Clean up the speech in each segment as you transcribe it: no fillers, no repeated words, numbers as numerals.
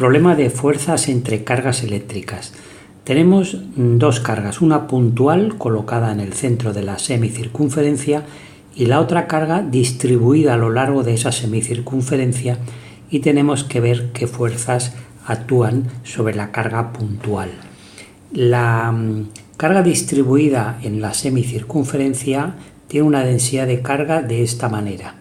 Problema de fuerzas entre cargas eléctricas. Tenemos dos cargas, una puntual colocada en el centro de la semicircunferencia y la otra carga distribuida a lo largo de esa semicircunferencia, y tenemos que ver qué fuerzas actúan sobre la carga puntual. La carga distribuida en la semicircunferencia tiene una densidad de carga de esta manera,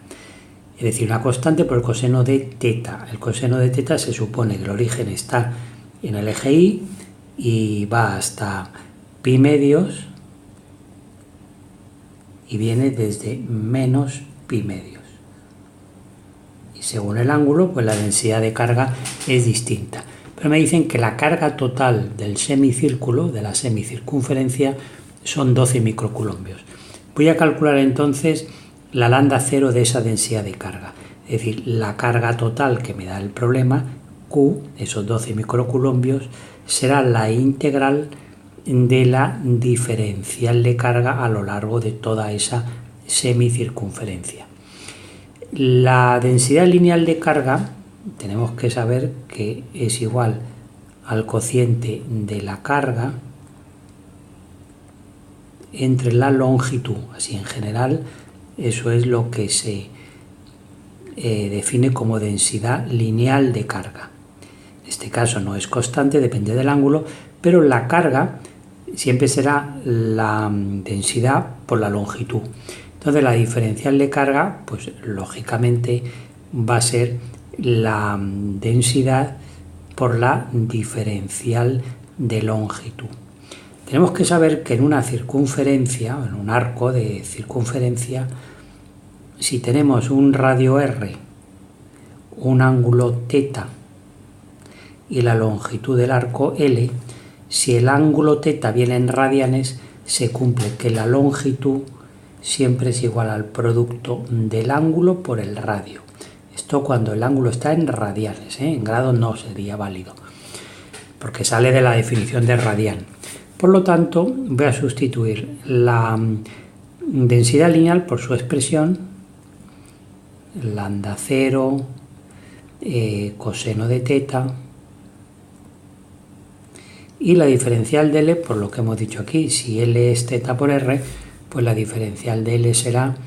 es decir, una constante por el coseno de teta. El coseno de teta se supone que el origen está en el eje Y y va hasta pi medios y viene desde menos pi medios. Y según el ángulo, pues la densidad de carga es distinta. Pero me dicen que la carga total del semicírculo, de la semicircunferencia, son 12 microcoulombios. Voy a calcular entonces la lambda cero de esa densidad de carga, es decir, la carga total que me da el problema, Q, esos 12 microcoulombios, será la integral de la diferencial de carga a lo largo de toda esa semicircunferencia. La densidad lineal de carga tenemos que saber que es igual al cociente de la carga entre la longitud. Así, en general, eso es lo que se define como densidad lineal de carga. En este caso no es constante, depende del ángulo, pero la carga siempre será la densidad por la longitud. Entonces la diferencial de carga, pues lógicamente va a ser la densidad por la diferencial de longitud. Tenemos que saber que en una circunferencia, en un arco de circunferencia, si tenemos un radio r, un ángulo θ y la longitud del arco L, si el ángulo θ viene en radianes, se cumple que la longitud siempre es igual al producto del ángulo por el radio. Esto cuando el ángulo está en radianes, en grados no sería válido, porque sale de la definición de radián. Por lo tanto, voy a sustituir la densidad lineal por su expresión, lambda 0, coseno de θ, y la diferencial de L por lo que hemos dicho aquí. Si L es θ por R, pues la diferencial de L será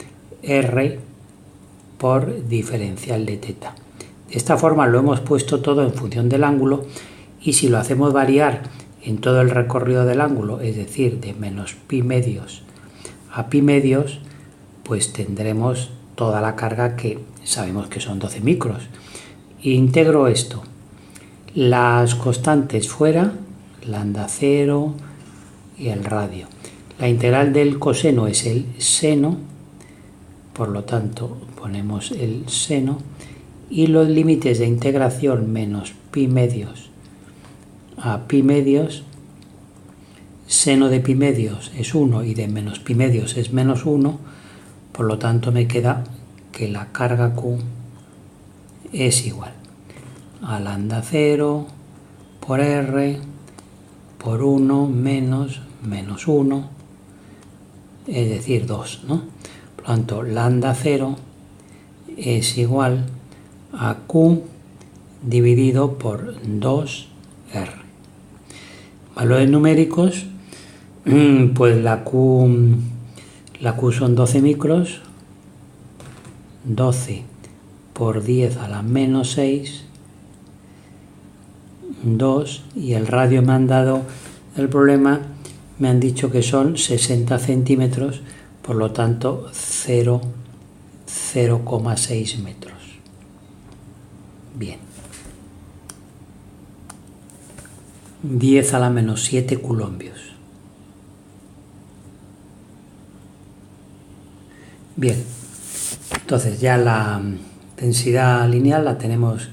R por diferencial de θ. De esta forma lo hemos puesto todo en función del ángulo, y si lo hacemos variar en todo el recorrido del ángulo, es decir, de menos pi medios a pi medios, pues tendremos toda la carga que sabemos que son 12 micros. Integro esto. Las constantes fuera, lambda 0 y el radio. La integral del coseno es el seno, por lo tanto ponemos el seno, y los límites de integración menos pi medios a pi medios, seno de pi medios es 1 y de menos pi medios es menos 1, por lo tanto me queda que la carga Q es igual a lambda 0 por R por 1 menos 1, es decir, 2, ¿no? Por lo tanto, lambda 0 es igual a Q dividido por 2R. Valores numéricos, pues la Q son 12 micros, 12 por 10 a la menos 6, 2, y el radio me han dado el problema, me han dicho que son 60 centímetros, por lo tanto 0,6 metros. Bien. 10 a la menos 7 coulombios. Bien, entonces ya la densidad lineal la tenemos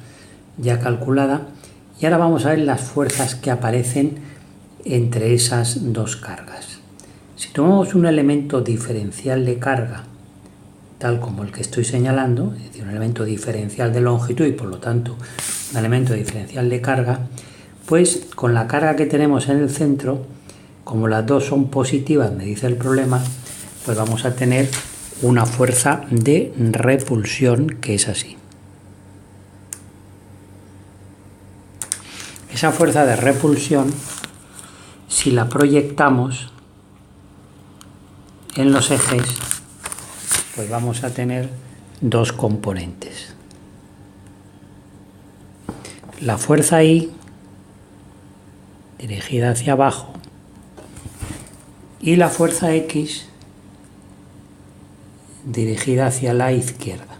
ya calculada, y ahora vamos a ver las fuerzas que aparecen entre esas dos cargas. Si tomamos un elemento diferencial de carga, tal como el que estoy señalando, es decir, un elemento diferencial de longitud y por lo tanto un elemento diferencial de carga, pues con la carga que tenemos en el centro, como las dos son positivas, me dice el problema, pues vamos a tener una fuerza de repulsión que es así. Esa fuerza de repulsión, si la proyectamos en los ejes, pues vamos a tener dos componentes. La fuerza I, dirigida hacia abajo, y la fuerza X, dirigida hacia la izquierda.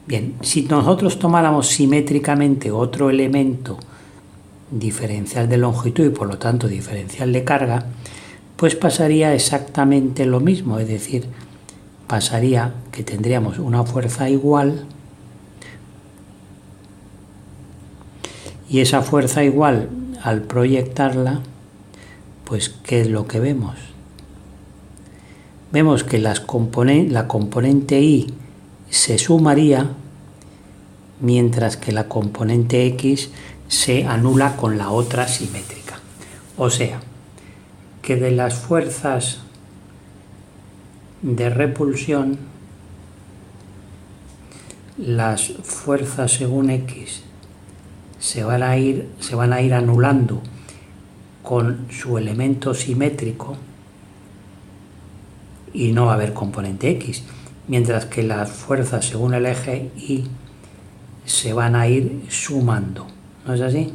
Bien, si nosotros tomáramos simétricamente otro elemento diferencial de longitud y por lo tanto diferencial de carga, pues pasaría exactamente lo mismo, es decir, pasaría que tendríamos una fuerza igual y esa fuerza igual al proyectarla, pues ¿qué es lo que vemos? Vemos que la componente I se sumaría, mientras que la componente X se anula con la otra simétrica. O sea, que de las fuerzas de repulsión, las fuerzas según X se van a ir anulando con su elemento simétrico y no va a haber componente X, mientras que las fuerzas según el eje Y se van a ir sumando. ¿No es así?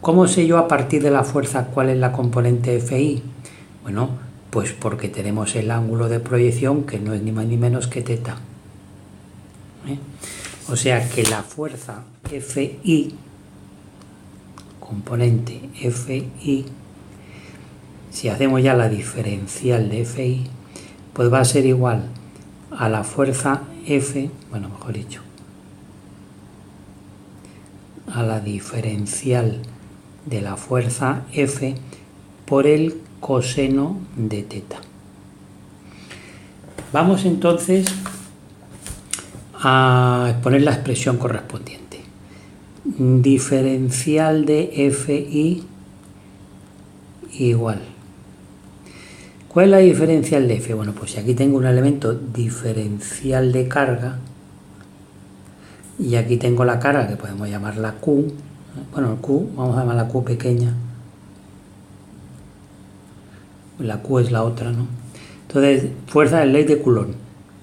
¿Cómo sé yo a partir de la fuerza cuál es la componente FI? Bueno, pues porque tenemos el ángulo de proyección que no es ni más ni menos que teta. O sea que la fuerza FI, componente FI, si hacemos ya la diferencial de FI, pues va a ser igual a la fuerza F, bueno, mejor dicho, a la diferencial de la fuerza F por el coseno de teta. Vamos entonces a exponer la expresión correspondiente. Diferencial de FI igual. ¿Cuál es la diferencial de F? Bueno, pues si aquí tengo un elemento diferencial de carga y aquí tengo la carga que podemos llamarla Q, bueno, el Q, vamos a llamarla Q pequeña, la Q es la otra, ¿no? Entonces, fuerza de ley de Coulomb,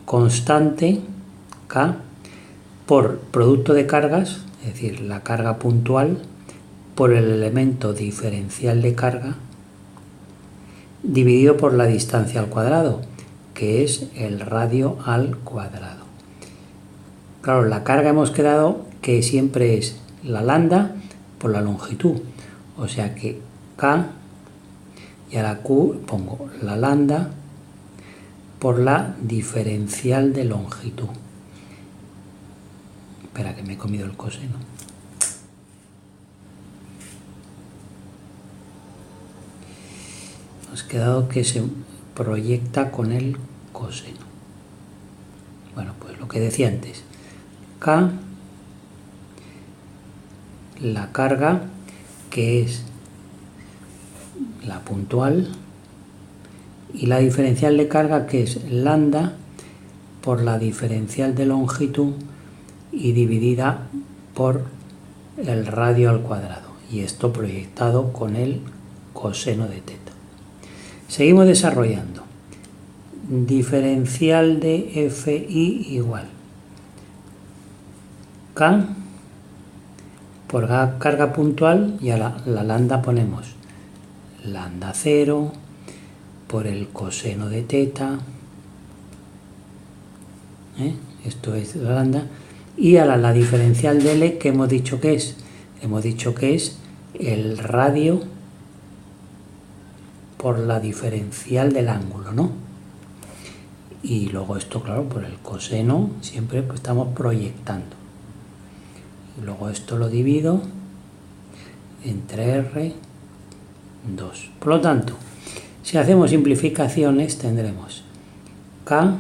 constante K por producto de cargas, es decir, la carga puntual por el elemento diferencial de carga dividido por la distancia al cuadrado, que es el radio al cuadrado. Claro, la carga hemos quedado que siempre es la lambda por la longitud, o sea que K y a la Q pongo la lambda por la diferencial de longitud. Espera que me he comido el coseno. Hemos quedado que se proyecta con el coseno. Bueno, pues lo que decía antes. K, la carga, que es la puntual, y la diferencial de carga, que es lambda por la diferencial de longitud y dividida por el radio al cuadrado, y esto proyectado con el coseno de teta. Seguimos desarrollando. Diferencial de FI igual K por carga puntual, y a la lambda ponemos lambda 0 por el coseno de teta, esto es la lambda, y a la diferencial de L, que hemos dicho que es, el radio por la diferencial del ángulo, ¿no? Y luego esto, claro, por el coseno, siempre pues estamos proyectando. Y luego esto lo divido entre R2. Por lo tanto, si hacemos simplificaciones, tendremos K,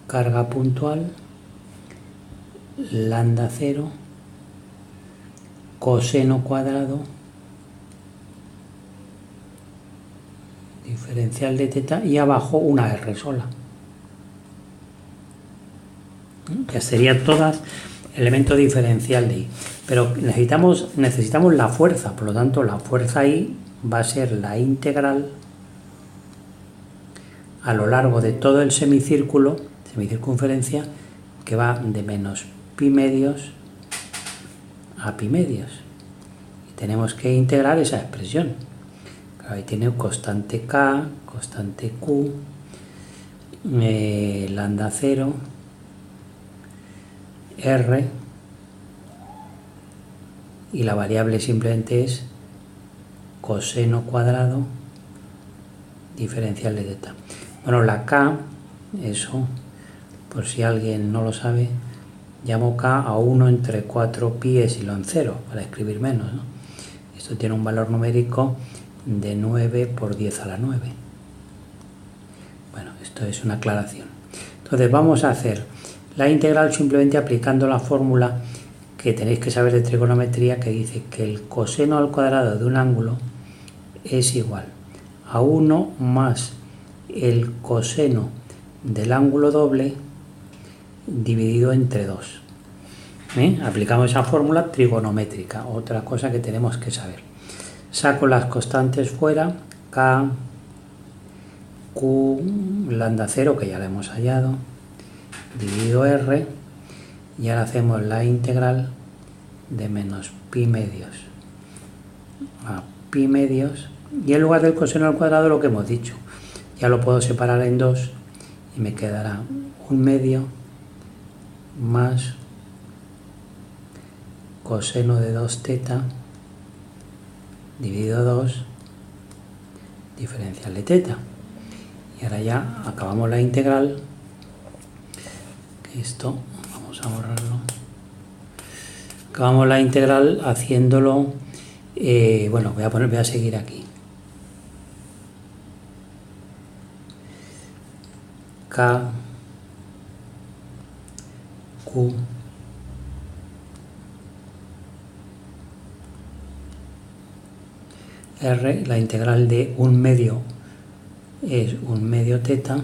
carga puntual, lambda 0, coseno cuadrado, diferencial de teta, y abajo una R sola. Ya serían todas elemento diferencial de I. Pero necesitamos la fuerza, por lo tanto la fuerza I va a ser la integral a lo largo de todo el semicircunferencia, que va de menos pi medios a pi medios. Y tenemos que integrar esa expresión. Ahí tiene constante K, constante Q, lambda 0, R, y la variable simplemente es coseno cuadrado diferencial de teta. Bueno, la K, eso, por si alguien no lo sabe, llamo K a 1 entre 4 pi epsilon 0, para escribir menos, ¿no? Esto tiene un valor numérico de 9 por 10 a la 9. Bueno, esto es una aclaración. Entonces vamos a hacer la integral simplemente aplicando la fórmula que tenéis que saber de trigonometría, que dice que el coseno al cuadrado de un ángulo es igual a 1 más el coseno del ángulo doble dividido entre 2. Aplicamos esa fórmula trigonométrica, otra cosa que tenemos que saber. Saco las constantes fuera, K, Q, lambda 0, que ya la hemos hallado, dividido R, y ahora hacemos la integral de menos pi medios a pi medios, y en lugar del coseno al cuadrado lo que hemos dicho, ya lo puedo separar en 2 y me quedará 1 medio más coseno de 2 teta dividido 2 diferencial de teta. Y ahora ya acabamos la integral. Esto vamos a borrarlo. Acabamos la integral haciéndolo, bueno, voy a seguir aquí. K, Q, R, la integral de 1 medio es 1 medio teta,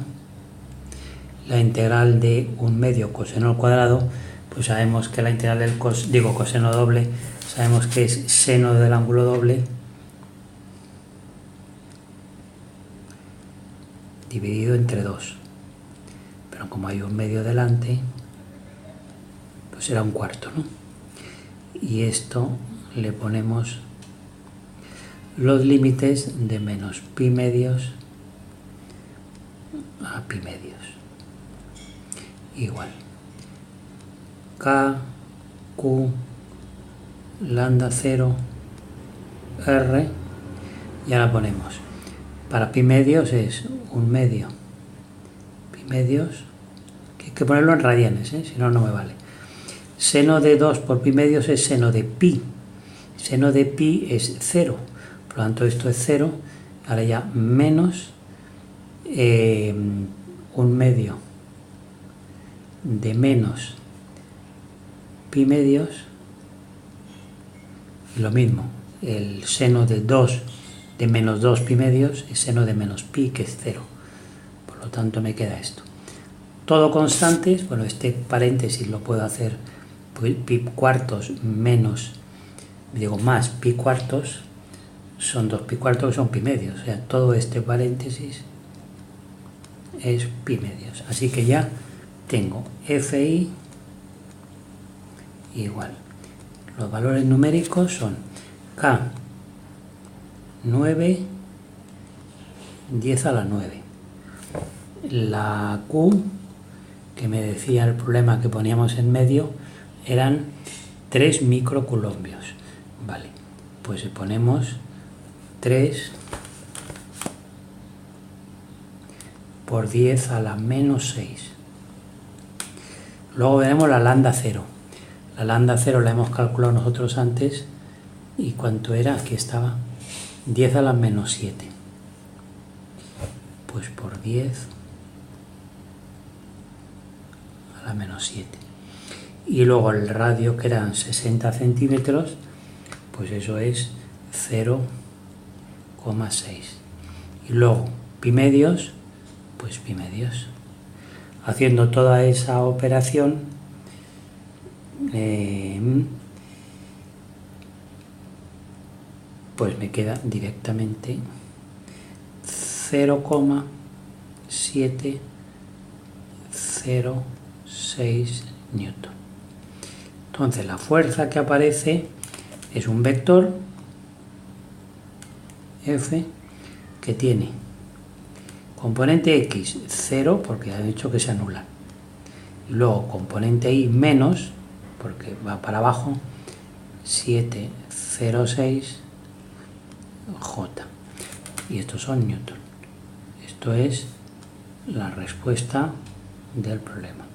la integral de 1 medio coseno al cuadrado, pues sabemos que la integral del coseno doble, sabemos que es seno del ángulo doble dividido entre 2, pero como hay 1 medio delante, pues será 1/4, ¿no? Y esto le ponemos los límites de menos pi medios a pi medios, igual K, Q, lambda 0, R, y ahora ponemos, para pi medios es 1 medio, pi medios, que hay que ponerlo en radianes, si no, no me vale. Seno de 2 por pi medios es seno de pi es 0, por lo tanto esto es 0, ahora ya menos 1 medio de menos pi medios, y lo mismo, el seno de menos 2 pi medios es seno de menos pi, que es 0, por lo tanto me queda esto. Todo constantes, bueno, este paréntesis lo puedo hacer pi cuartos menos, más pi cuartos, son 2 pi cuartos que son pi medios, o sea, todo este paréntesis es pi medios. Así que ya tengo Fi igual. Los valores numéricos son K 9, 10 a la 9. La Q, que me decía el problema que poníamos en medio, eran 3 microcoulombios. Vale, pues ponemos 3 por 10 a la menos 6. Luego veremos la lambda 0. La lambda 0 la hemos calculado nosotros antes. ¿Y cuánto era? Aquí estaba. 10 a la menos 7. Pues por 10 a la menos 7. Y luego el radio, que eran 60 centímetros, pues eso es 0,6. Y luego pi medios, pues pi medios. Haciendo toda esa operación, pues me queda directamente 0,706 newton. Entonces la fuerza que aparece es un vector F que tiene componente X 0 porque ha dicho que se anula, y luego componente Y menos porque va para abajo 706 J, y estos son newton. Esto es la respuesta del problema.